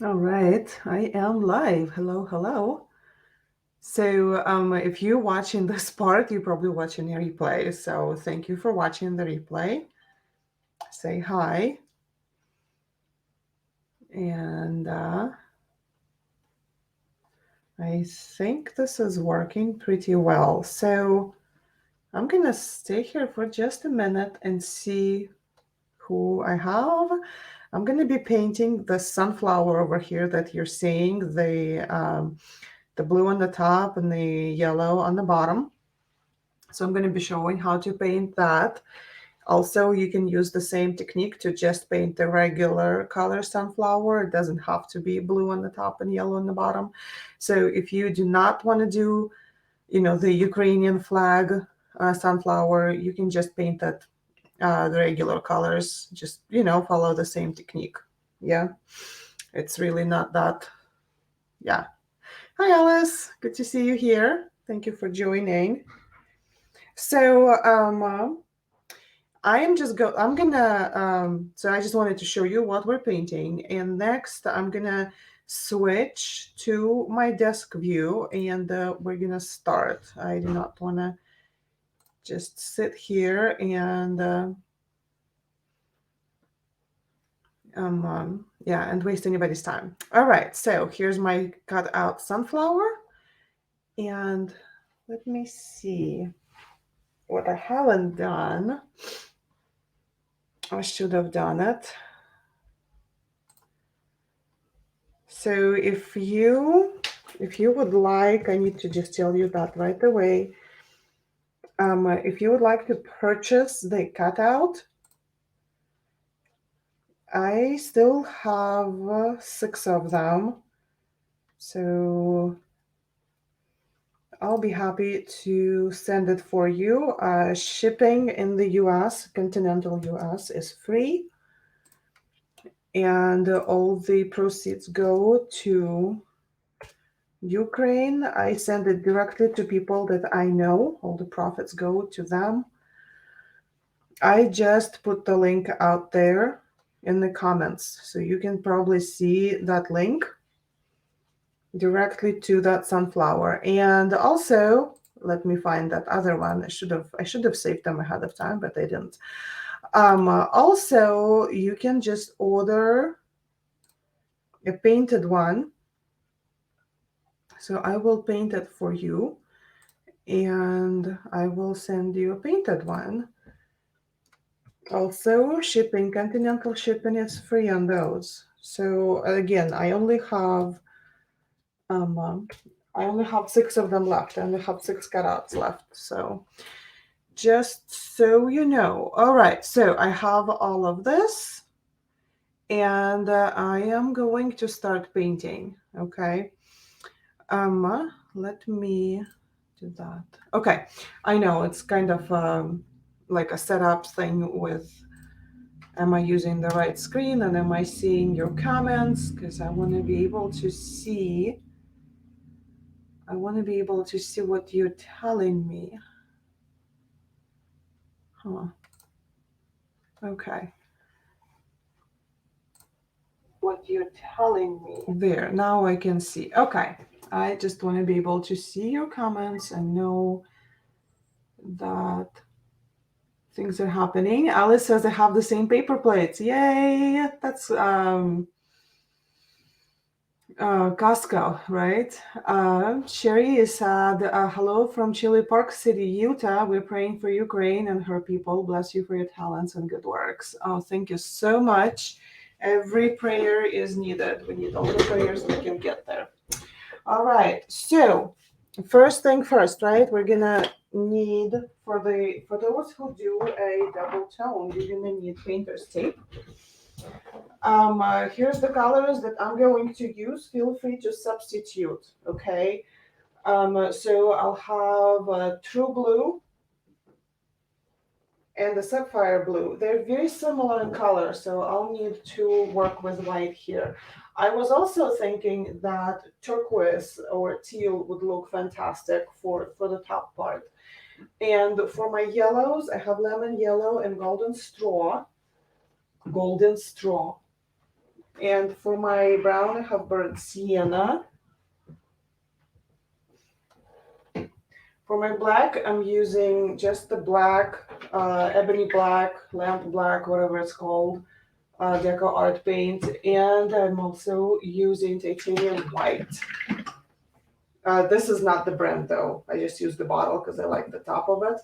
All right, I am live. Hello, hello. So, if you're watching this part, you're probably watching a replay. So, thank you for watching the replay. Say hi, and I think this is working pretty well. So, I'm gonna stay here for just a minute and see who I have. I'm gonna be painting the sunflower over here that you're seeing, the blue on the top and the yellow on the bottom. So I'm going to be showing how to paint that. Also, you can use the same technique to just paint the regular color sunflower. It doesn't have to be blue on the top and yellow on the bottom. So if you do not want to do, the Ukrainian flag sunflower, you can just paint that the regular colors. Just, follow the same technique. Yeah, it's really not that. Yeah. Hi, Alice. Good to see you here. Thank you for joining. So, I'm gonna, so I just wanted to show you what we're painting. And next I'm gonna switch to my desk view and we're gonna start. I do not wanna just sit here and, yeah, and waste anybody's time. All right, so here's my cut out sunflower. And let me see what I haven't done. I should have done it. So if you would like, I need to just tell you that right away. If you would like to purchase the cutout, I still have 6 of them. So I'll be happy to send it for you. Shipping in the US, continental US, is free, and all the proceeds go to Ukraine. I send it directly to people that I know. All the profits go to them. I just put the link out there in the comments, so you can probably see that link directly to that sunflower. And also, let me find that other one. I should have saved them ahead of time, but I didn't. Also, you can just order a painted one. So I will paint it for you, and I will send you a painted one. Also, shipping, continental shipping is free on those. So again, um, um, I only have 6 of them left. I only have 6 cutouts left. So just so you know. All right. So I have all of this, and I am going to start painting. Okay. Let me do that. Okay. I know it's kind of like a setup thing with, am I using the right screen and am I seeing your comments? Because I want to be able to see what you're telling me. Huh. Okay. What you're telling me. There, now I can see. Okay. I just want to be able to see your comments and know that things are happening. Alice says I have the same paper plates. Yay! That's Costco, right? Sherry said, hello from Chile Park City, Utah. We're praying for Ukraine and her people. Bless you for your talents and good works. Oh, thank you so much. Every prayer is needed. We need all the prayers we can get there. All right. So, first thing first, right? We're gonna need for those who do a double tone, you're gonna need painter's tape. Here's the colors that I'm going to use. Feel free to substitute, okay? So I'll have true blue and the sapphire blue. They're very similar in color, so I'll need to work with white here. I was also thinking that turquoise or teal would look fantastic for the top part. And for my yellows, I have lemon yellow and golden straw. Golden straw. And for my brown, I have burnt sienna. For my black, I'm using just the black, ebony black, lamp black, whatever it's called, Deco Art paint. And I'm also using titanium white. This is not the brand though. I just use the bottle because I like the top of it.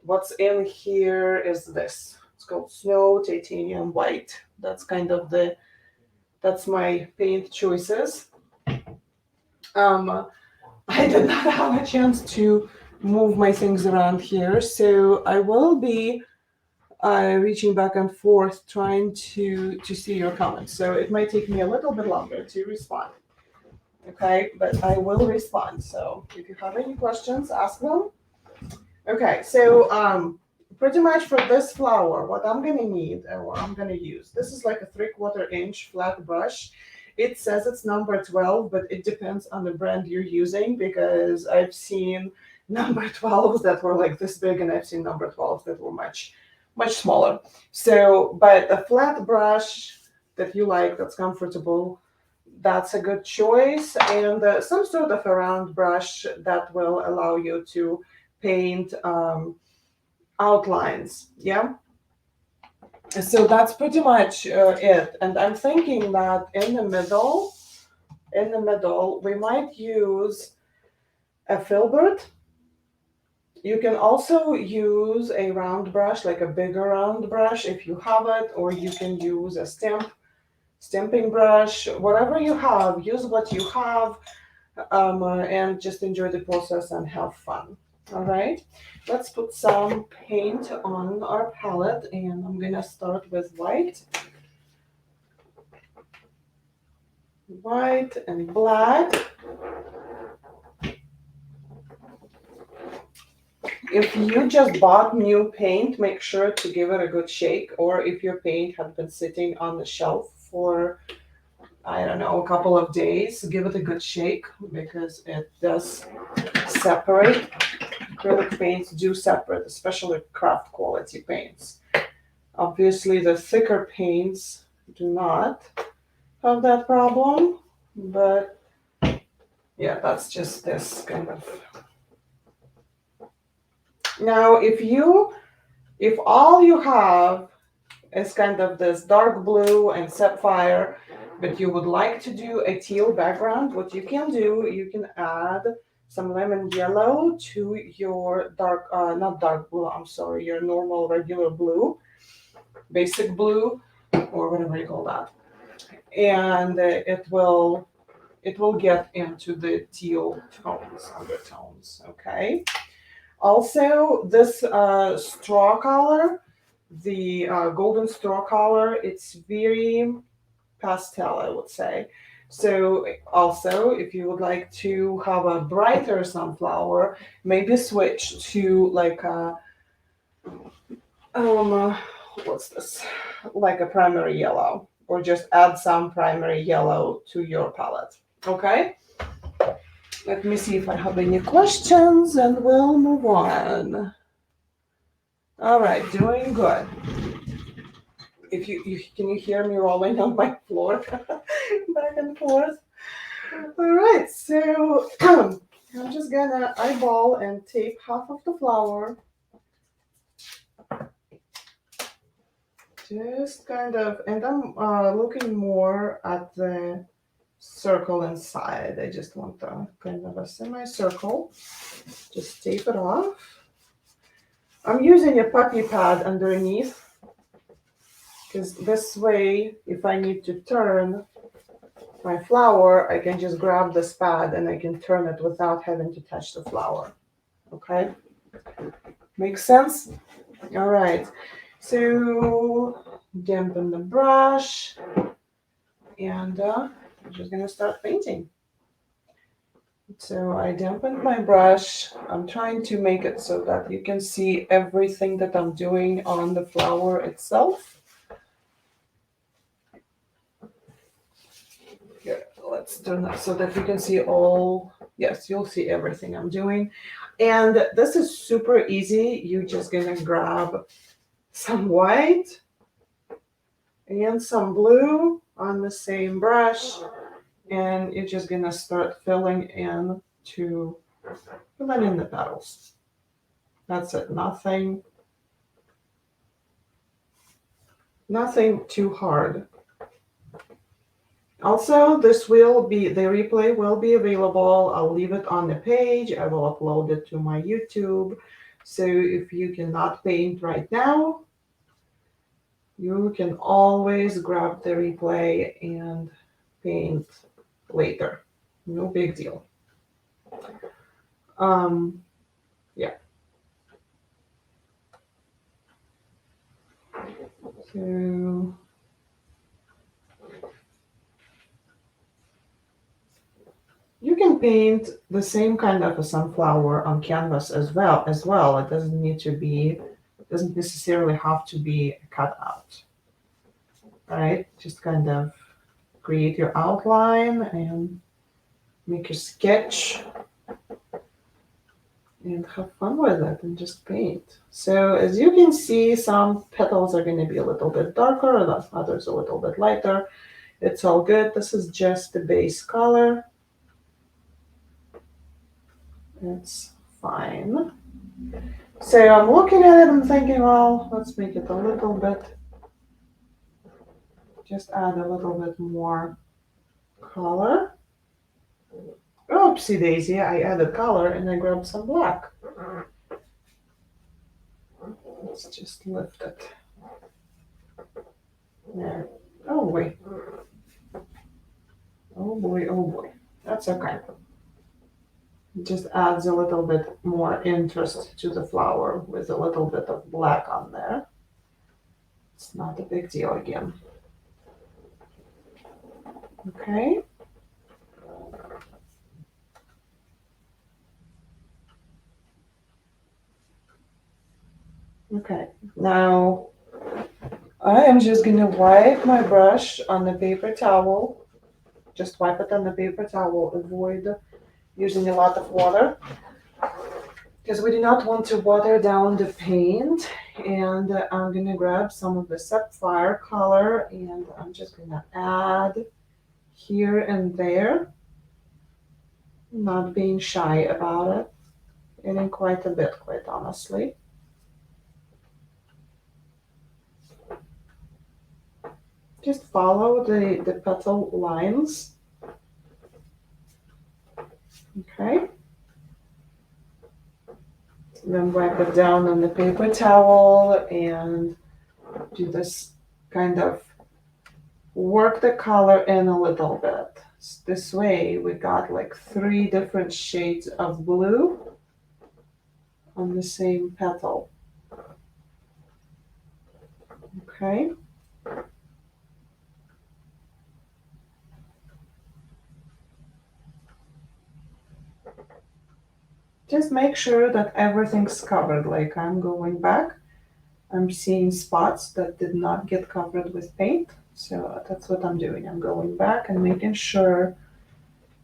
What's in here is this. It's called Snow Titanium White. That's kind of that's my paint choices. I did not have a chance to move my things around here, so I will be reaching back and forth trying to see your comments. So it might take me a little bit longer to respond. Okay, but I will respond. So if you have any questions, ask them. Okay, so pretty much for this flower, what I'm gonna need or I'm gonna use, this is like a 3/4 inch flat brush. It says it's number 12, but it depends on the brand you're using because I've seen number 12s that were like this big and I've seen number 12s that were much smaller. So, but a flat brush that you like, that's comfortable, that's a good choice. And some sort of a round brush that will allow you to paint outlines. Yeah. So that's pretty much it. And I'm thinking that in the middle, we might use a filbert. You can also use a round brush, like a bigger round brush if you have it, or you can use a stamping brush, whatever you have, use what you have, and just enjoy the process and have fun. All right, let's put some paint on our palette, and I'm gonna start with white and black. If you just bought new paint, make sure to give it a good shake, or if your paint has been sitting on the shelf for, I don't know, a couple of days, give it a good shake because it does separate. Acrylic paints do separate, especially craft quality paints. Obviously, the thicker paints do not have that problem, but yeah, that's just this kind of. Now, if all you have is kind of this dark blue and sapphire, but you would like to do a teal background, what you can do, you can add some lemon yellow to your dark, not dark blue, I'm sorry, your normal regular blue, basic blue, or whatever you call that. And it will get into the teal tones, undertones, okay? Also, this straw color, the golden straw color, it's very pastel, I would say. So also, if you would like to have a brighter sunflower, maybe switch to like a, um, what's this? Like a primary yellow, or just add some primary yellow to your palette. Okay? Let me see if I have any questions and we'll move on. All right, doing good. If you can you hear me rolling on my floor back and forth? All right, so I'm just gonna eyeball and tape half of the flower. Just kind of, and I'm looking more at the circle inside. I just want the kind of a semicircle. Just tape it off. I'm using a puppy pad underneath because this way, if I need to turn my flower, I can just grab this pad and I can turn it without having to touch the flower. Okay? Makes sense? All right. So dampen the brush and I'm just gonna start painting. So I dampened my brush. I'm trying to make it so that you can see everything that I'm doing on the flower itself. Here, let's turn that so that you can see all, yes, you'll see everything I'm doing. And this is super easy. You're just gonna grab some white and some blue on the same brush, and you're just gonna start filling in the petals. That's it. Nothing too hard. Also, the replay will be available. I'll leave it on the page. I will upload it to my YouTube. So if you cannot paint right now, you can always grab the replay and paint later. No big deal. Yeah. So you can paint the same kind of a sunflower on canvas as well. It doesn't necessarily have to be a cutout. Right? Just kind of create your outline and make your sketch and have fun with it and just paint. So as you can see, some petals are going to be a little bit darker, and others a little bit lighter. It's all good. This is just the base color. It's fine. So I'm looking at it and thinking, well, let's make it a little bit, just add a little bit more color. Oopsie daisy, I added color and I grabbed some black. Let's just lift it. There. Oh wait. Oh boy, oh boy. That's okay. It just adds a little bit more interest to the flower with a little bit of black on there. It's not a big deal again. Okay. Okay. Now I am just gonna wipe my brush on the paper towel. Just wipe it on the paper towel. Avoid using a lot of water, because we do not want to water down the paint. And I'm gonna grab some of the sapphire color and I'm just gonna add here and there, not being shy about it, adding quite a bit, quite honestly. Just follow the petal lines. Okay. Then wipe it down on the paper towel and do this kind of work the color in a little bit. This way we got like 3 different shades of blue on the same petal. Okay. Just make sure that everything's covered. Like I'm going back, I'm seeing spots that did not get covered with paint. So that's what I'm doing. I'm going back and making sure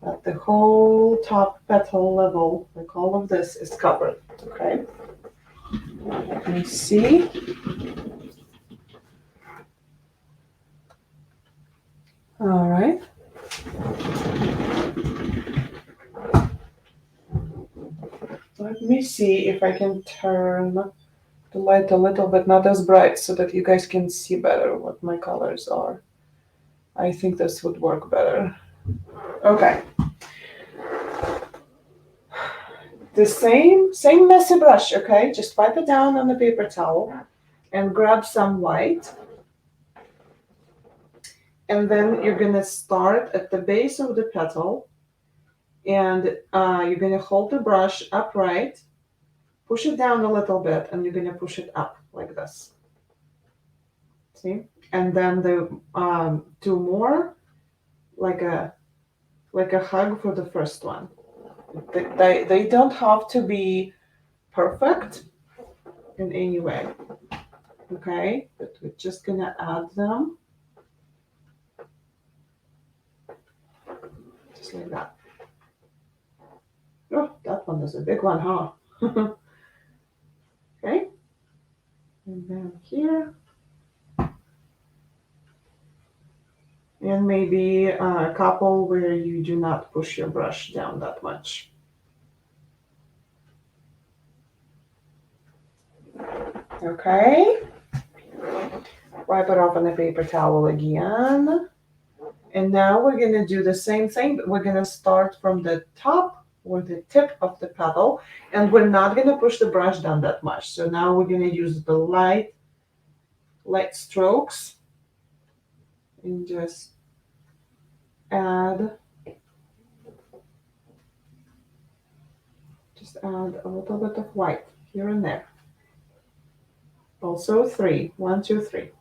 that the whole top petal level, like all of this, is covered. Okay. Let me see. All right. Let me see if I can turn the light a little bit, not as bright, so that you guys can see better what my colors are. I think this would work better. Okay. The same messy brush, okay? Just wipe it down on the paper towel and grab some white. And then you're gonna start at the base of the petal, and you're gonna hold the brush upright, push it down a little bit, and you're gonna push it up like this. See? And then the 2 more, like a hug for the first one. They don't have to be perfect in any way. Okay, but we're just gonna add them just like that. Oh, that one is a big one, huh? Okay, and then here, And maybe a couple where you do not push your brush down that much. Okay. Wipe it off on a paper towel again. And now we're going to do the same thing, but we're going to start from the top or the tip of the petal, and we're not going to push the brush down that much. So now we're going to use the light strokes and just add a little bit of white here and there. Also 3, 1, 2, 3.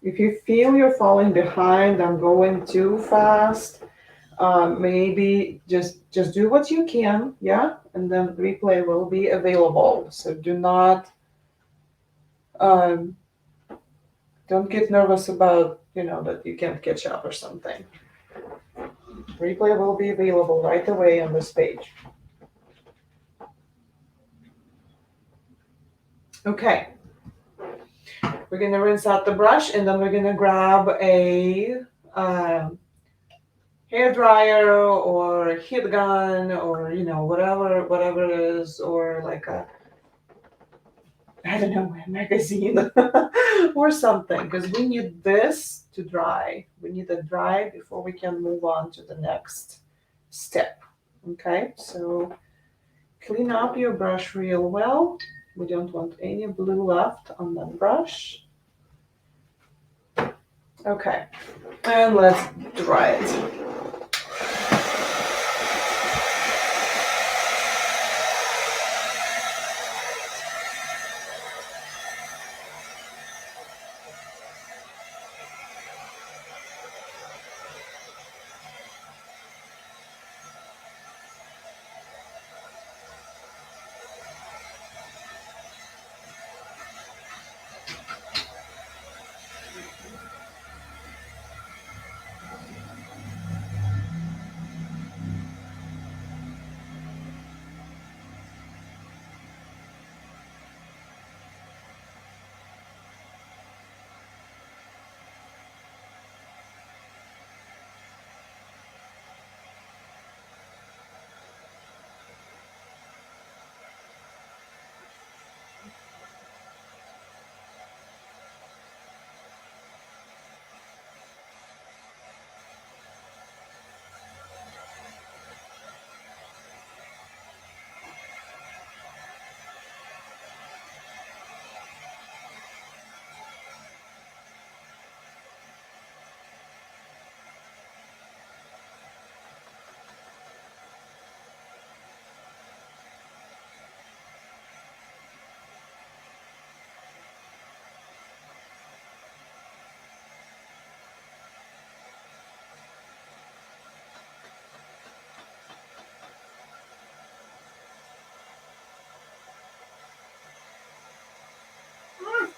If you feel you're falling behind, I'm going too fast, maybe just do what you can, yeah, and then replay will be available. So do not um, don't get nervous about that you can't catch up or something. Replay will be available right away on this page. Okay, we're gonna rinse out the brush, and then we're gonna grab a hair dryer or heat gun, or whatever it is, or like a, I don't know, a magazine or something, because we need this to dry. We need it dry before we can move on to the next step. Okay, so clean up your brush real well. We don't want any blue left on the brush. Okay, and let's dry it.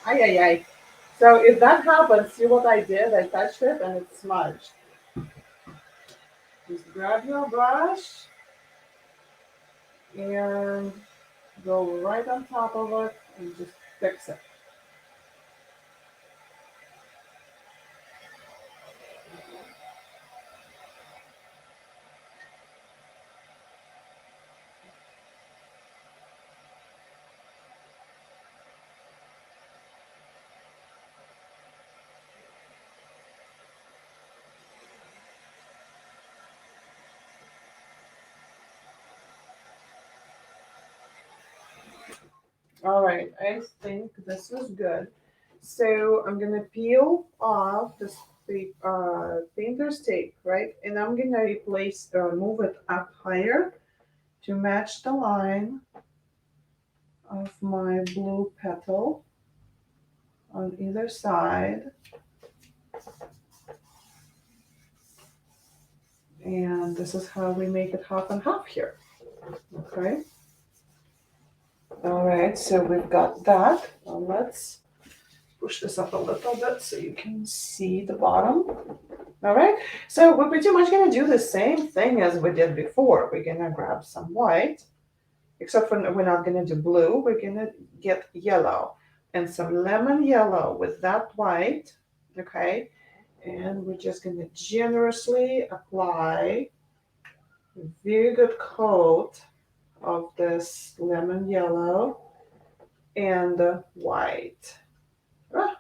Ay, ay, ay. So if that happens, see what I did? I touched it and it smudged. Just grab your brush and go right on top of it and just fix it. All right, I think this is good. So I'm gonna peel off this painter's tape, right? And I'm gonna move it up higher to match the line of my blue petal on either side. And this is how we make it half and half here, okay? All right, so we've got that. Now let's push this up a little bit so you can see the bottom. All right, so we're pretty much gonna do the same thing as we did before. We're gonna grab some white except for we're not gonna do blue, we're gonna get yellow and some lemon yellow with that white, okay? And we're just gonna generously apply a very good coat of this lemon yellow and white. Ah,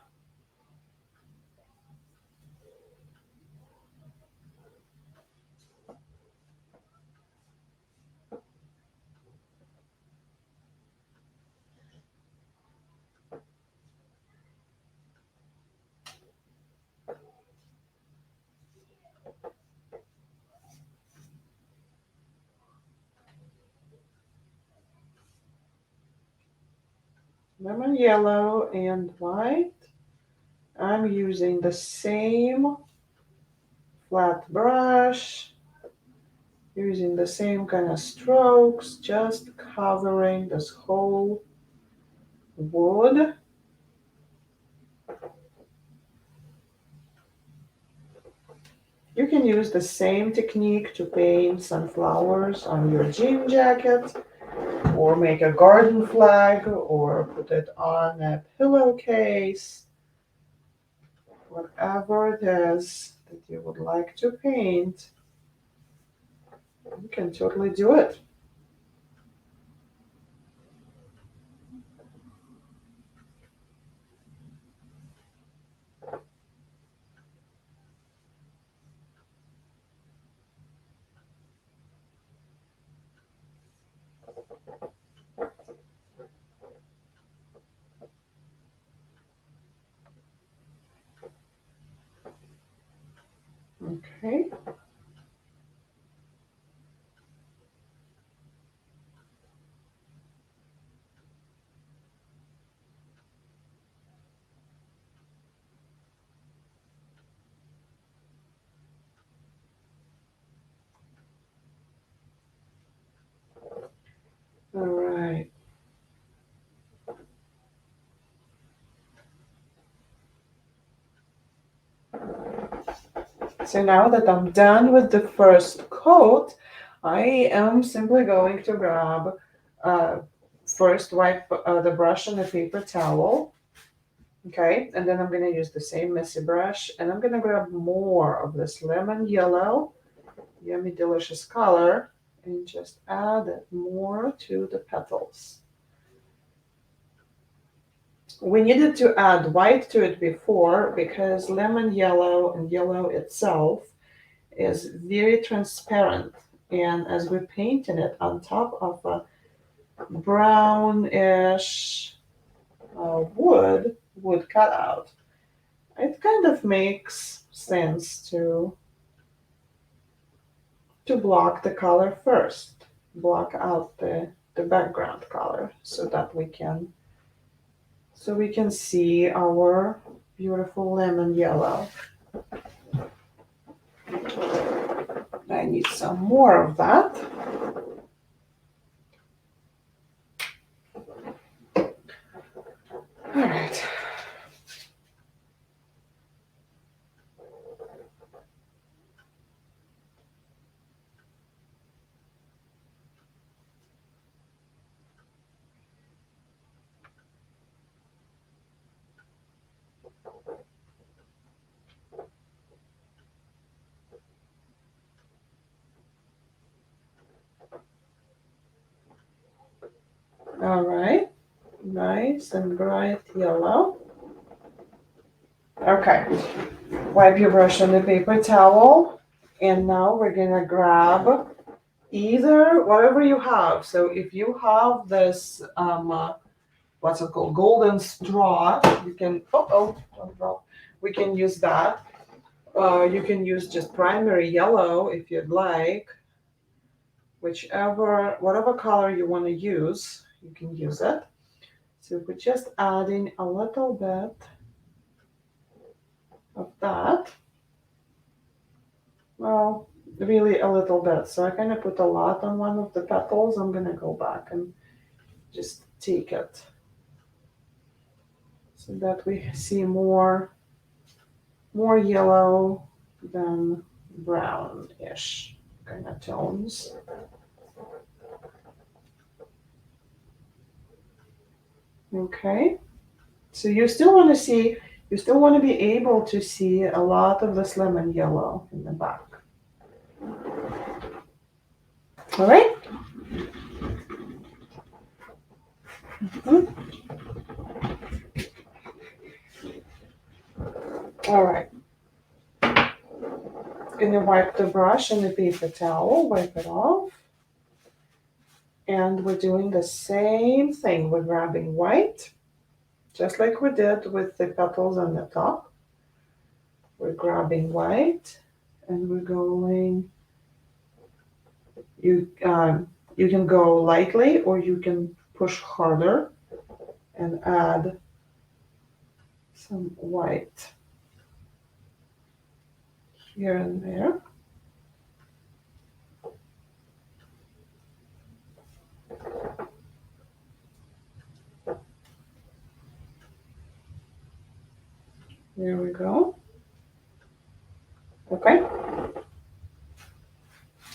lemon yellow and white. I'm using the same flat brush, using the same kind of strokes, just covering this whole wood. You can use the same technique to paint sunflowers on your jean jacket, or make a garden flag, or put it on a pillowcase. Whatever it is that you would like to paint, you can totally do it. Okay. All right. So now that I'm done with the first coat, I am simply going to grab, uh, first wipe the brush on a paper towel. Okay, and then I'm going to use the same messy brush, and I'm going to grab more of this lemon yellow, yummy delicious color, and just add more to the petals. We needed to add white to it before because lemon yellow and yellow itself is very transparent. And as we're painting it on top of a brownish wood cutout, it kind of makes sense to block the color first, block out the background color so we can see our beautiful lemon yellow. I need some more of that. All right. All right. Nice and bright yellow. Okay. Wipe your brush on the paper towel. And now we're gonna grab either whatever you have. So if you have this what's it called, golden straw, you can don't drop. We can use that. You can use just primary yellow if you'd like. Whatever color you want to use, you can use it. So we're just adding a little bit of that. Well, really a little bit. So I kind of put a lot on one of the petals. I'm gonna go back and just take it so that we see more yellow than brownish kind of tones. Okay, so you still want to see, you still want to be able to see a lot of this lemon yellow in the back. All right. Mhm. All right. Gonna wipe the brush and the paper towel, wipe it off. And we're doing the same thing. We're grabbing white, just like we did with the petals on the top. We're grabbing white and we're going, you can go lightly or you can push harder and add some white here and there. There we go. Okay.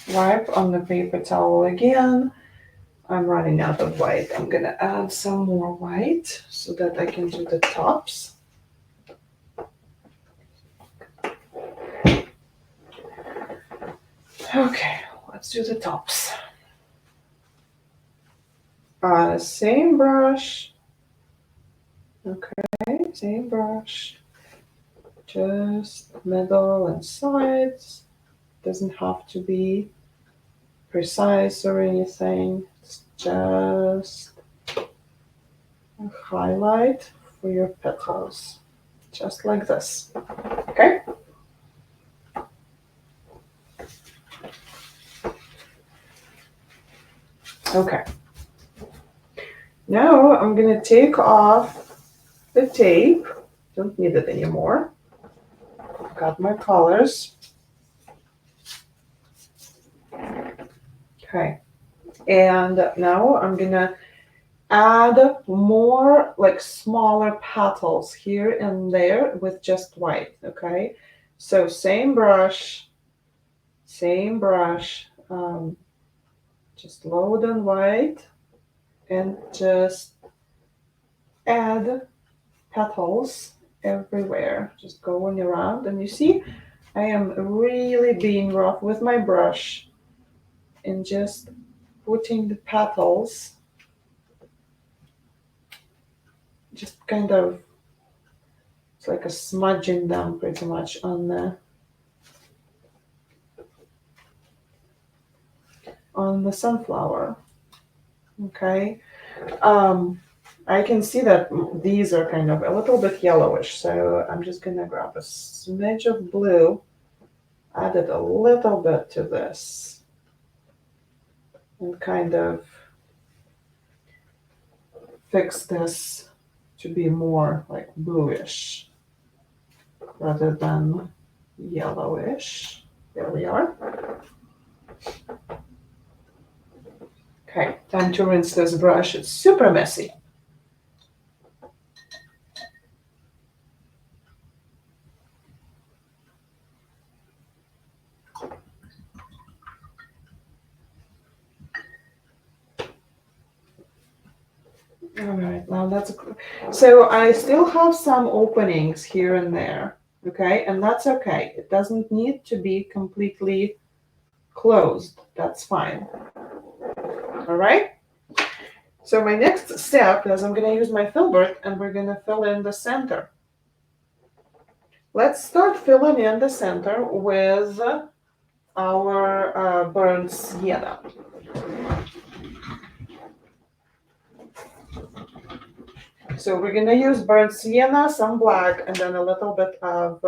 Wipe on the paper towel again. I'm running out of white. I'm gonna add some more white so that I can do the tops. Okay, let's do the tops. Same brush. Okay, same brush. Just middle and sides. Doesn't have to be precise or anything. It's just a highlight for your petals. Just like this. Okay? Okay. Now I'm gonna take off the tape. Don't need it anymore. Got my colors. Okay. And now I'm gonna add more like smaller petals here and there with just white. Okay. So same brush, just load on white and just add petals everywhere, just going around. And you see, I am really being rough with my brush and just putting the petals, just kind of, it's like a smudging them pretty much on the sunflower. Okay. I can see that these are kind of a little bit yellowish, so I'm just gonna grab a smidge of blue, add it a little bit to this, and kind of fix this to be more like bluish rather than yellowish. There we are. Okay, time to rinse this brush. It's super messy. All right, now that's so I still have some openings here and there, okay, and that's okay. It doesn't need to be completely closed. That's fine. All right. So my next step is I'm going to use my filbert and we're going to fill in the center. Let's start filling in the center with our burnt sienna. So we're going to use burnt sienna, some black, and then a little bit of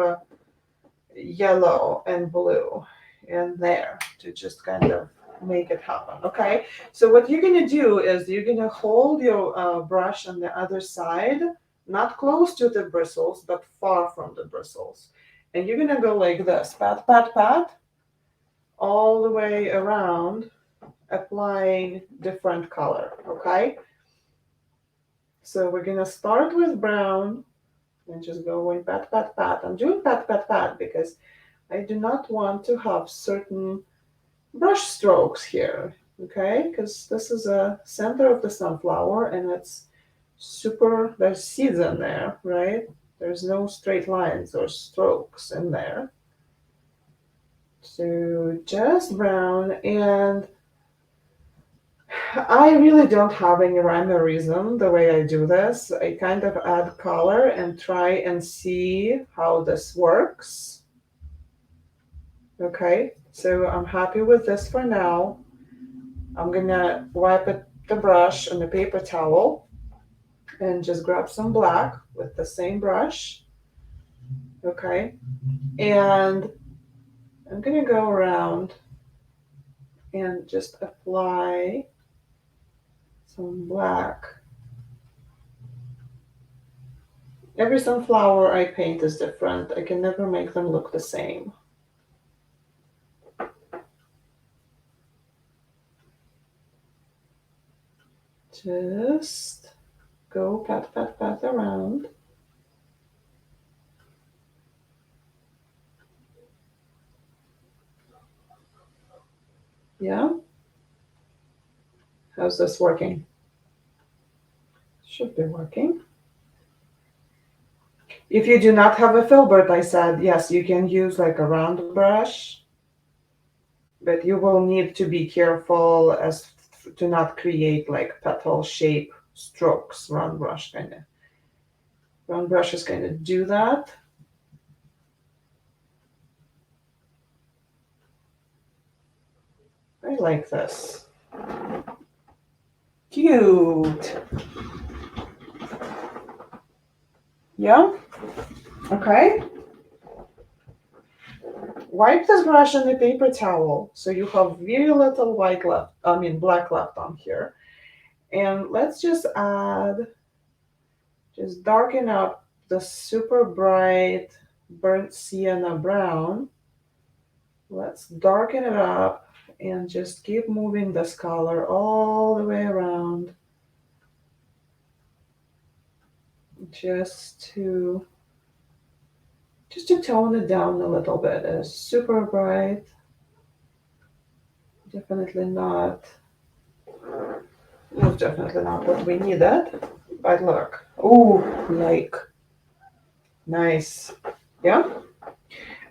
yellow and blue in there to just kind of make it happen. Okay, so what you're going to do is you're going to hold your brush on the other side, not close to the bristles, but far from the bristles. And you're going to go like this, pat, pat, pat, all the way around, applying different color. Okay, so we're going to start with brown and just go going pat, pat, pat. I'm doing pat, pat, pat because I do not want to have certain brush strokes here, okay? Because this is a center of the sunflower and it's there's seeds in there, right? There's no straight lines or strokes in there. So just brown, and I really don't have any rhyme or reason the way I do this. I kind of add color and try and see how this works. Okay, so I'm happy with this for now. I'm gonna wipe the brush on a paper towel and just grab some black with the same brush. Okay, and I'm gonna go around and just apply some black. Every sunflower I paint is different. I can never make them look the same. Just go pat, pat, pat around. Yeah? How's this working? Should be working. If you do not have a filbert, I said, yes, you can use like a round brush, but you will need to be careful as to not create like petal shape strokes. Round brush is going to do that. I like this. Cute. Yeah? Okay. Wipe this brush on a paper towel so you have very little black left on here. And let's just darken up the super bright burnt sienna brown. Let's darken it up and just keep moving this color all the way around. Just to tone it down a little bit. It's super bright. Most definitely not what we needed. But look. Oh, like, nice. Yeah?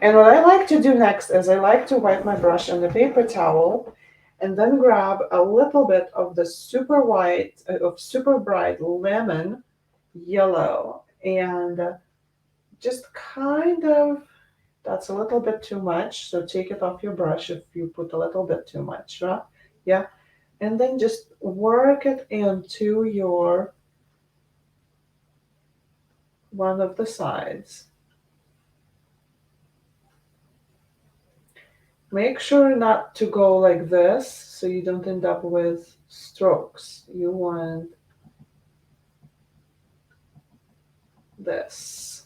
And what I like to do next is I like to wipe my brush on the paper towel and then grab a little bit of the super bright lemon yellow and just kind of, that's a little bit too much, so take it off your brush if you put a little bit too much, right? Yeah, and then just work it into your one of the sides. Make sure not to go like this so you don't end up with strokes. You want this.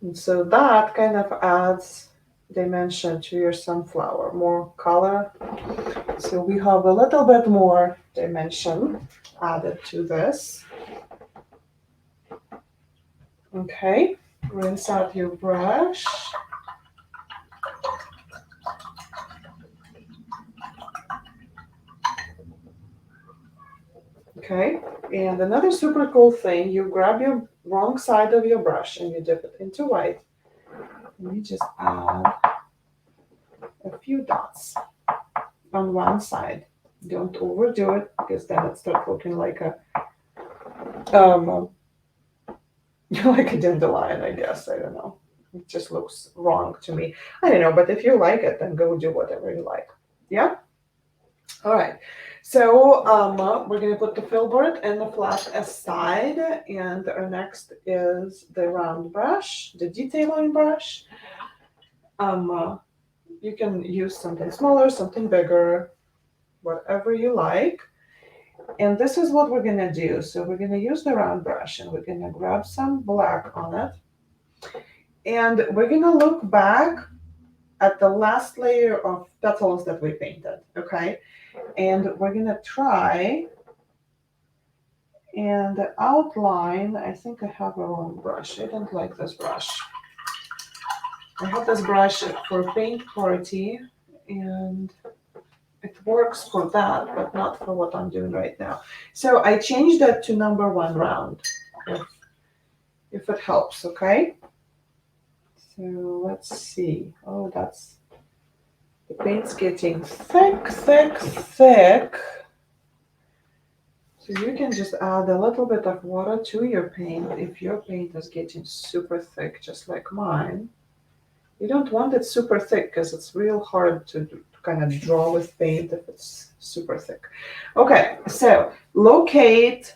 And so that kind of adds dimension to your sunflower, more color. So we have a little bit more dimension added to this. Okay, rinse out your brush. Okay, and another super cool thing, you grab your wrong side of your brush and you dip it into white. And you just add a few dots on one side. Don't overdo it because then it starts looking like a like a dandelion, I guess. I don't know. It just looks wrong to me. I don't know, but if you like it, then go do whatever you like. Yeah? All right. So we're going to put the filbert and the flat aside. And our next is the round brush, the detailing brush. You can use something smaller, something bigger, whatever you like. And this is what we're going to do. So we're going to use the round brush and we're going to grab some black on it. And we're going to look back at the last layer of petals that we painted, okay? And we're going to try and outline. I think I have a wrong brush. I don't like this brush. I have this brush for paint party, and It works for that, but not for what I'm doing right now. So I changed that to number 1 round, if it helps, okay? So let's see. Oh, the paint's getting thick, thick, thick. So you can just add a little bit of water to your paint if your paint is getting super thick, just like mine. You don't want it super thick because it's real hard to kind of draw with paint if it's super thick. Okay, so locate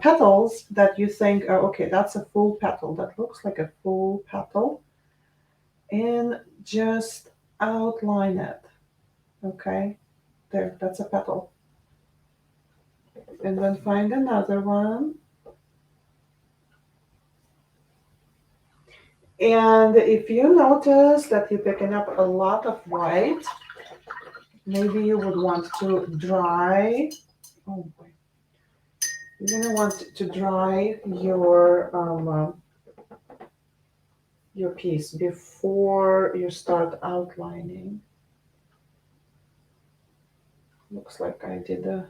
petals that you think are okay. That's a full petal. That looks like a full petal, and just outline it. Okay, there. That's a petal, and then find another one. And if you notice that you're picking up a lot of white, maybe you would want to dry. Oh boy. You're gonna want to dry your piece before you start outlining. Looks like I did a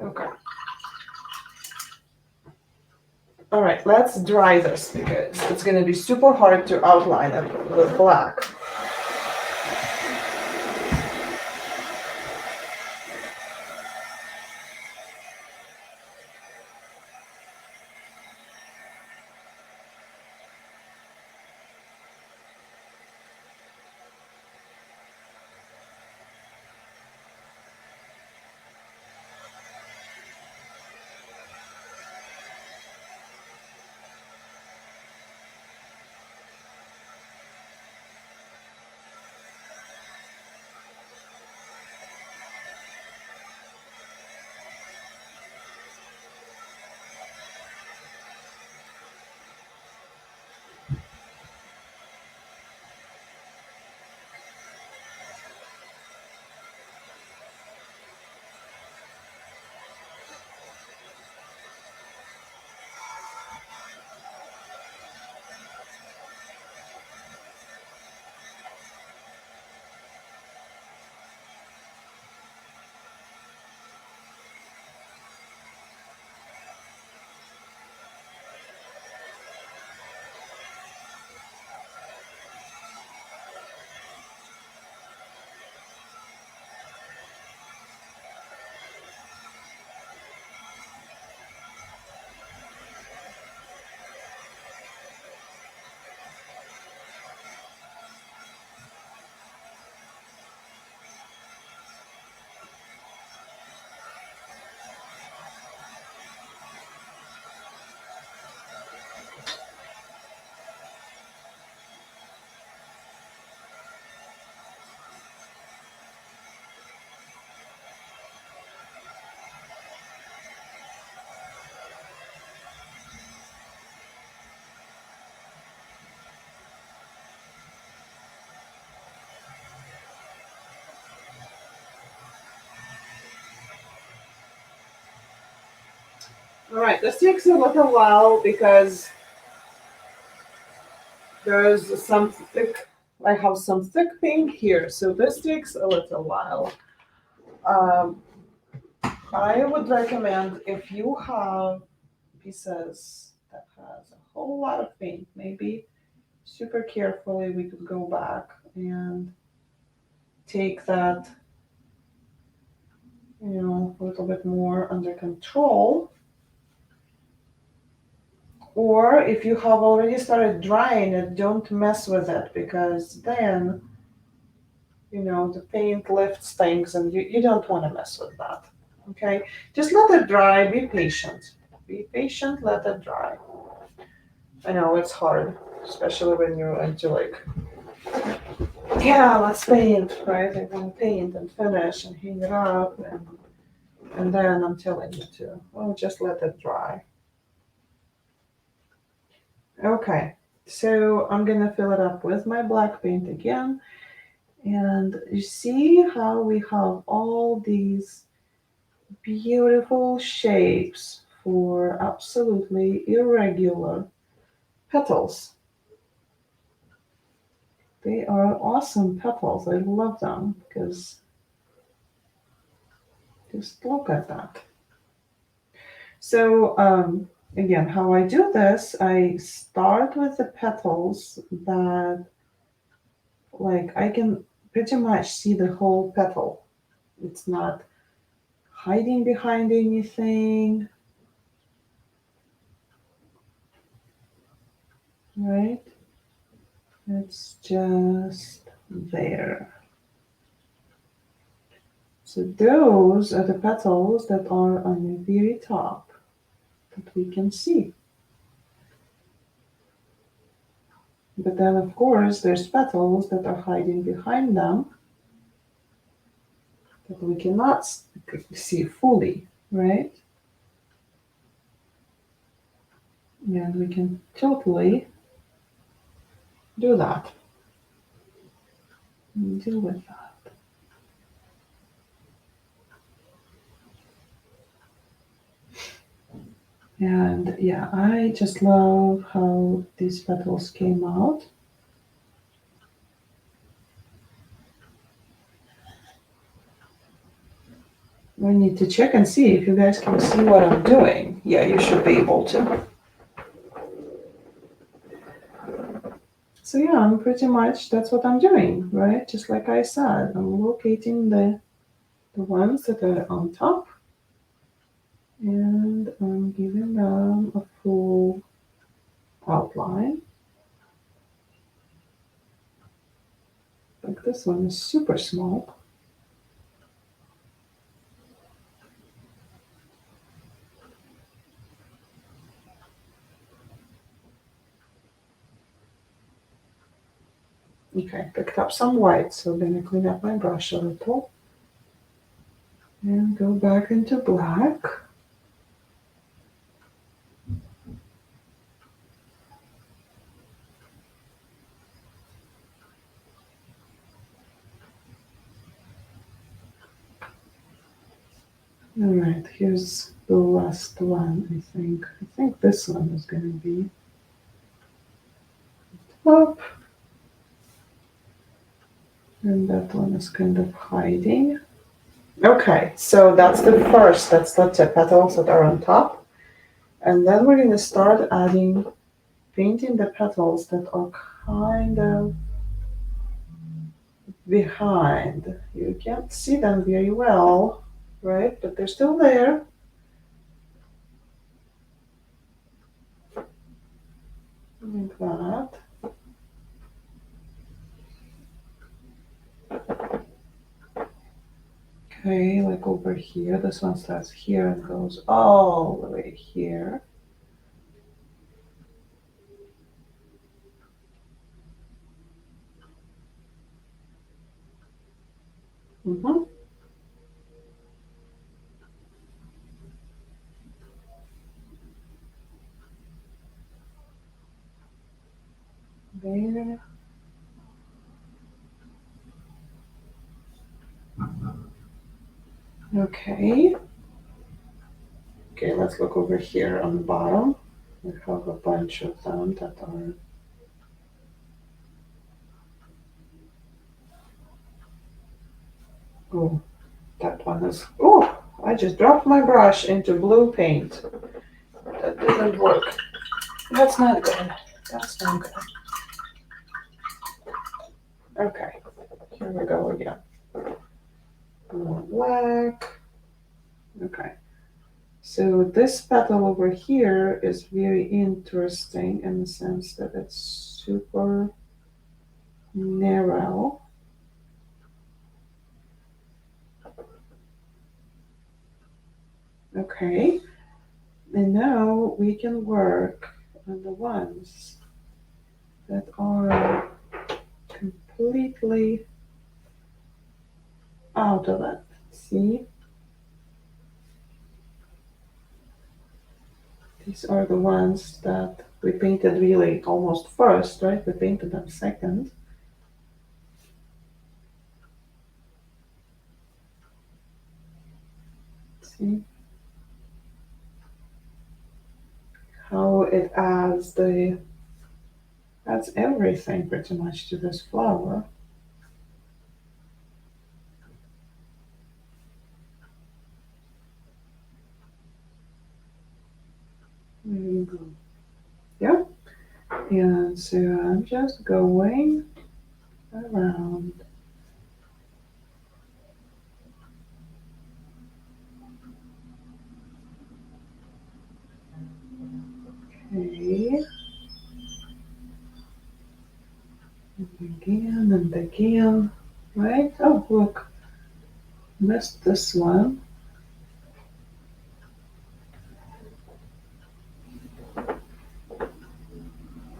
okay. All right, let's dry this because it's gonna be super hard to outline it with black. All right, this takes a little while because there's some thick, I have some thick paint here, so this takes a little while. Um, I would recommend if you have pieces that has a whole lot of paint, maybe super carefully we could go back and take that, a little bit more under control. Or if you have already started drying it, don't mess with it because then, the paint lifts things and you don't want to mess with that. Okay? Just let it dry, be patient. Be patient, let it dry. I know it's hard, especially when you're into like, yeah, let's paint, right? I want to paint and finish and hang it up and then I'm telling you to, just let it dry. Okay, so I'm gonna fill it up with my black paint again. And you see how we have all these beautiful shapes for absolutely irregular petals. They are awesome petals. I love them because just look at that. So again, how I do this, I start with the petals that like I can pretty much see the whole petal. It's not hiding behind anything, right? It's just there. So those are the petals that are on the very top that we can see. But then, of course, there's petals that are hiding behind them that we cannot see fully, right? And we can totally do that and deal with that. And yeah, I just love how these petals came out. I need to check and see if you guys can see what I'm doing. Yeah, you should be able to. So yeah, I'm pretty much, that's what I'm doing, right? Just like I said, I'm locating the ones that are on top and I'm giving them a full outline. Like this one is super small. Okay, picked up some white, so I'm gonna clean up my brush a little and go back into black. All right, here's the last one, I think. I think this one is gonna be up. And that one is kind of hiding. Okay, so that's the first, that's the tip petals that are on top. And then we're gonna start adding, painting the petals that are kind of behind. You can't see them very well, right? But they're still there. Like that. Okay, like over here. This one starts here and goes all the way here. Mm-hmm. There. Okay. Okay, let's look over here on the bottom. We have a bunch of them that are. Oh, that one is. Oh, I just dropped my brush into blue paint. That didn't work. That's not good. That's not good. Okay, here we go again. More black. Okay. So this petal over here is very interesting in the sense that it's super narrow. Okay, and now we can work on the ones that are completely out of it. See? These are the ones that we painted really almost first, right? We painted them second. See how it adds the adds everything pretty much to this flower. There you go. Yeah. And so I'm just going around. Okay. And again and again. Right? Oh, look. Missed this one.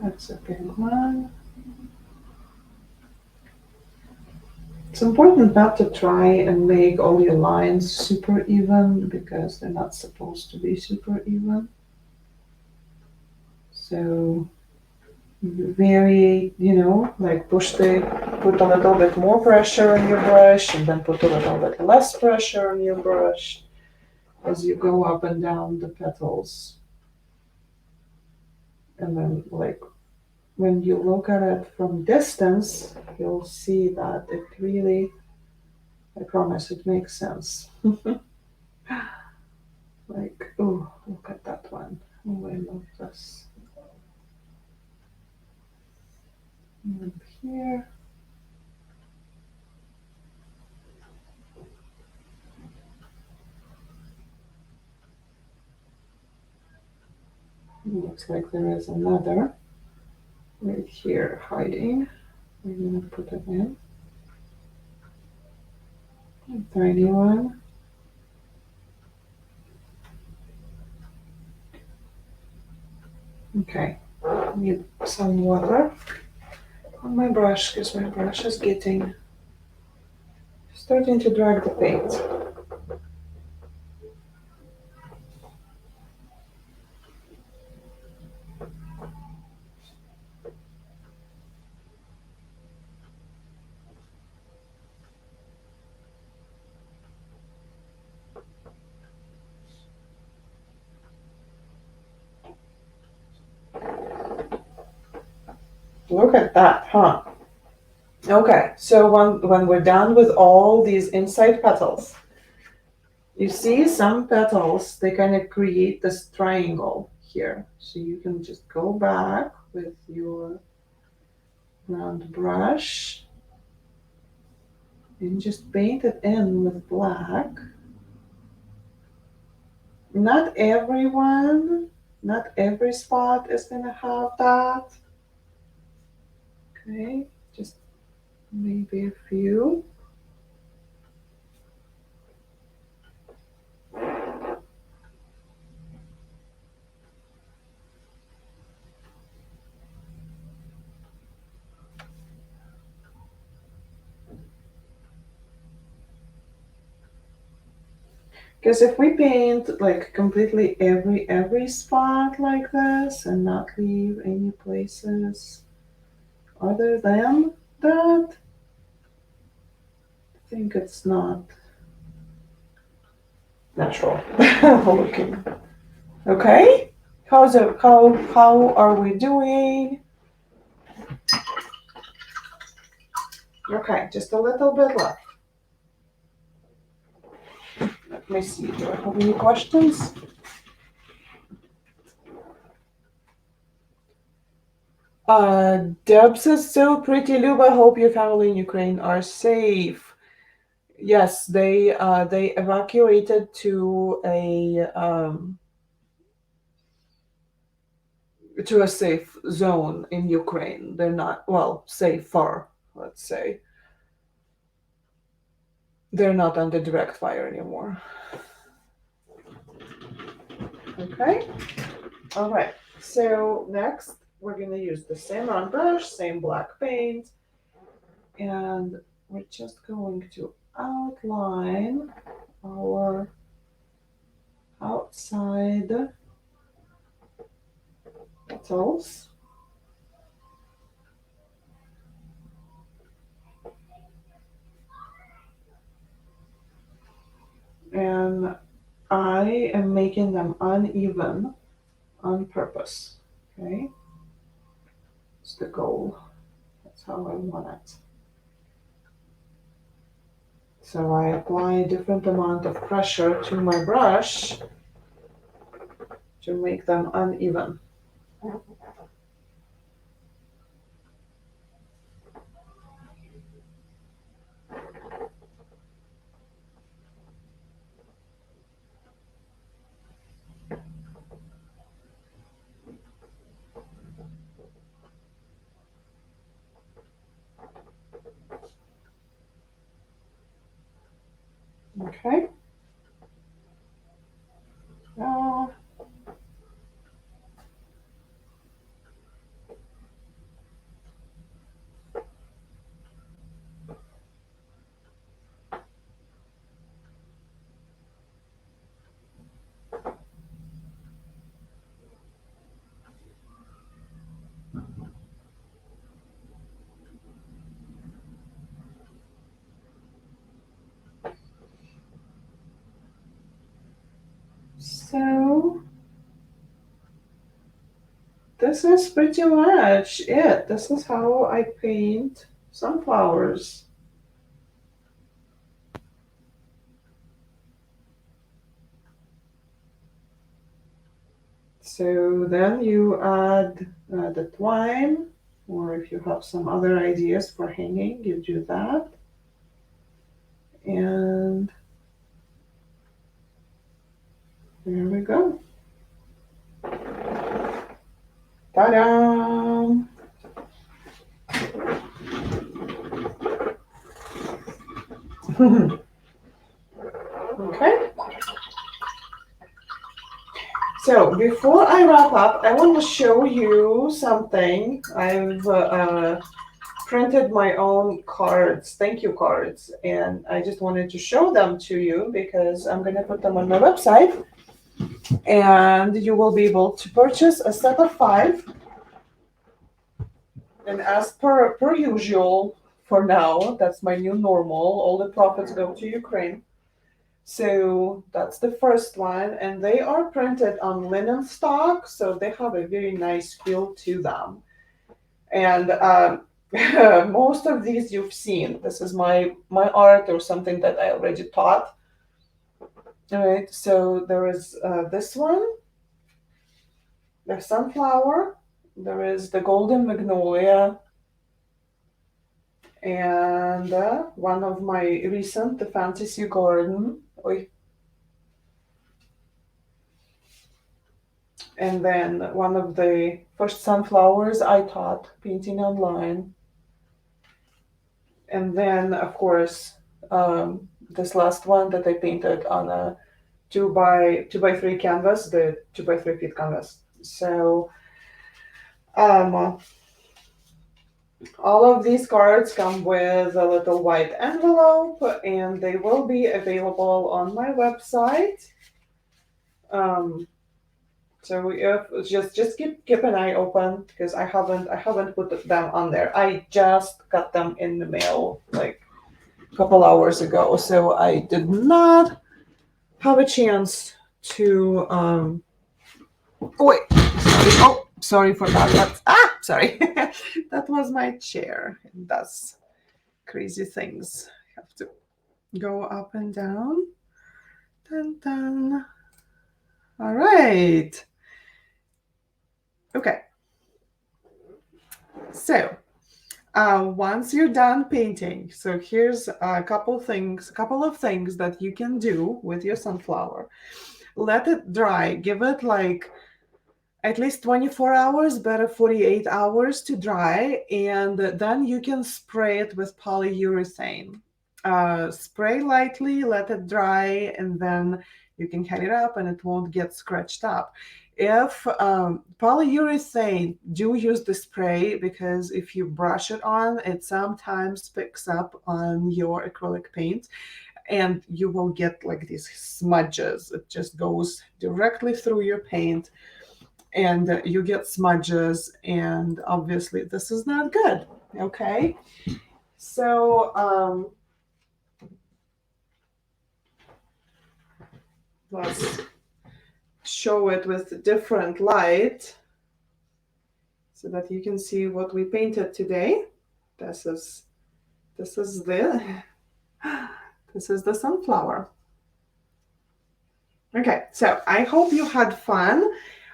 That's a big one. It's important not to try and make all your lines super even because they're not supposed to be super even. So vary, like put a little bit more pressure on your brush and then put a little bit less pressure on your brush as you go up and down the petals. And then like when you look at it from distance, you'll see that it really, I promise it makes sense. Like, oh, look at that one. Oh, I love this. And here. Looks like there is another right here hiding. We're gonna put it in. A tiny one. Okay, need some water on my brush because my brush is starting to drag the paint. Look at that, huh? Okay, so when we're done with all these inside petals, you see some petals, they kind of create this triangle here. So you can just go back with your round brush and just paint it in with black. Not everyone, not every spot is gonna have that. Okay, just maybe a few. Because if we paint like completely every spot like this and not leave any places other than that, I think it's not natural looking. Okay, how are we doing? Okay, just a little bit left. Let me see. Do I have any questions? Debs is still pretty, Luba. Hope your family in Ukraine are safe. Yes, they evacuated to a safe zone in Ukraine. They're not, well, safer, let's say. They're not under direct fire anymore. Okay. All right. So next, we're going to use the same round brush, same black paint, and we're just going to outline our outside petals. And I am making them uneven on purpose. Okay. That's the goal. That's how I want it. So I apply different amount of pressure to my brush to make them uneven. Okay. Uh, so this is pretty much it. This is how I paint sunflowers. So then you add the twine, or if you have some other ideas for hanging, you do that. And there we go. Ta-da! Okay. So before I wrap up, I want to show you something. I've printed my own cards, thank you cards, and I just wanted to show them to you because I'm going to put them on my website, and you will be able to purchase a set of 5. And as per usual, for now, that's my new normal. All the profits go to Ukraine. So that's the first one, and they are printed on linen stock, so they have a very nice feel to them. And most of these you've seen. This is my art or something that I already taught. All right. So there is this one, the sunflower. There is the golden magnolia, and one of my recent, the fantasy garden. Oy. And then one of the first sunflowers I taught painting online. And then, of course, this last one that I painted on a 2 by 3 canvas, the 2 by 3 feet canvas. So all of these cards come with a little white envelope, and they will be available on my website. So if just keep an eye open because I haven't put them on there. I just got them in the mail like a couple hours ago, so I did not have a chance to oh wait, sorry. Oh, sorry for that. Sorry. That was my chair. It does crazy things. I have to go up and down. Dun dun. All right. Okay. So once you're done painting, so here's a couple of things that you can do with your sunflower. Let it dry. Give it like at least 24 hours, better 48 hours to dry, and then you can spray it with polyurethane. Spray lightly, let it dry, and then you can hang it up and it won't get scratched up. If polyurethane, do use the spray because if you brush it on, it sometimes picks up on your acrylic paint and you will get like these smudges. It just goes directly through your paint and you get smudges, and obviously this is not good. Okay, so let's show it with different light. so that you can see what we painted today. This is this is the this is the sunflower. Okay, so I hope you had fun.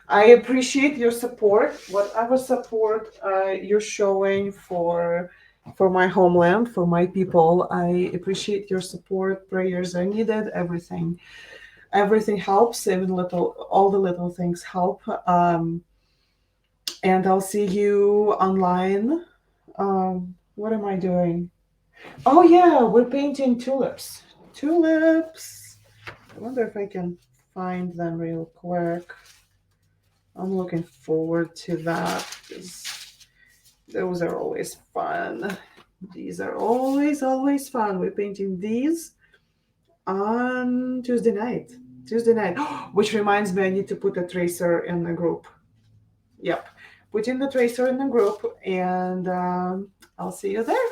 I appreciate your support, whatever support you're showing for my homeland, for my people. I appreciate your support. Prayers are needed. Everything helps. Even all the little things help. And I'll see you online. What am I doing? Oh yeah, we're painting tulips. Tulips. I wonder if I can find them real quick. I'm looking forward to that because those are always fun. These are always fun. We're painting these on Tuesday night. Tuesday night. Which reminds me, I need to put a tracer in the group. Yep. Putting the tracer in the group, and I'll see you there.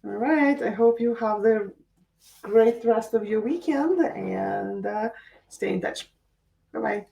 All right. I hope you have the great rest of your weekend and stay in touch. Bye bye.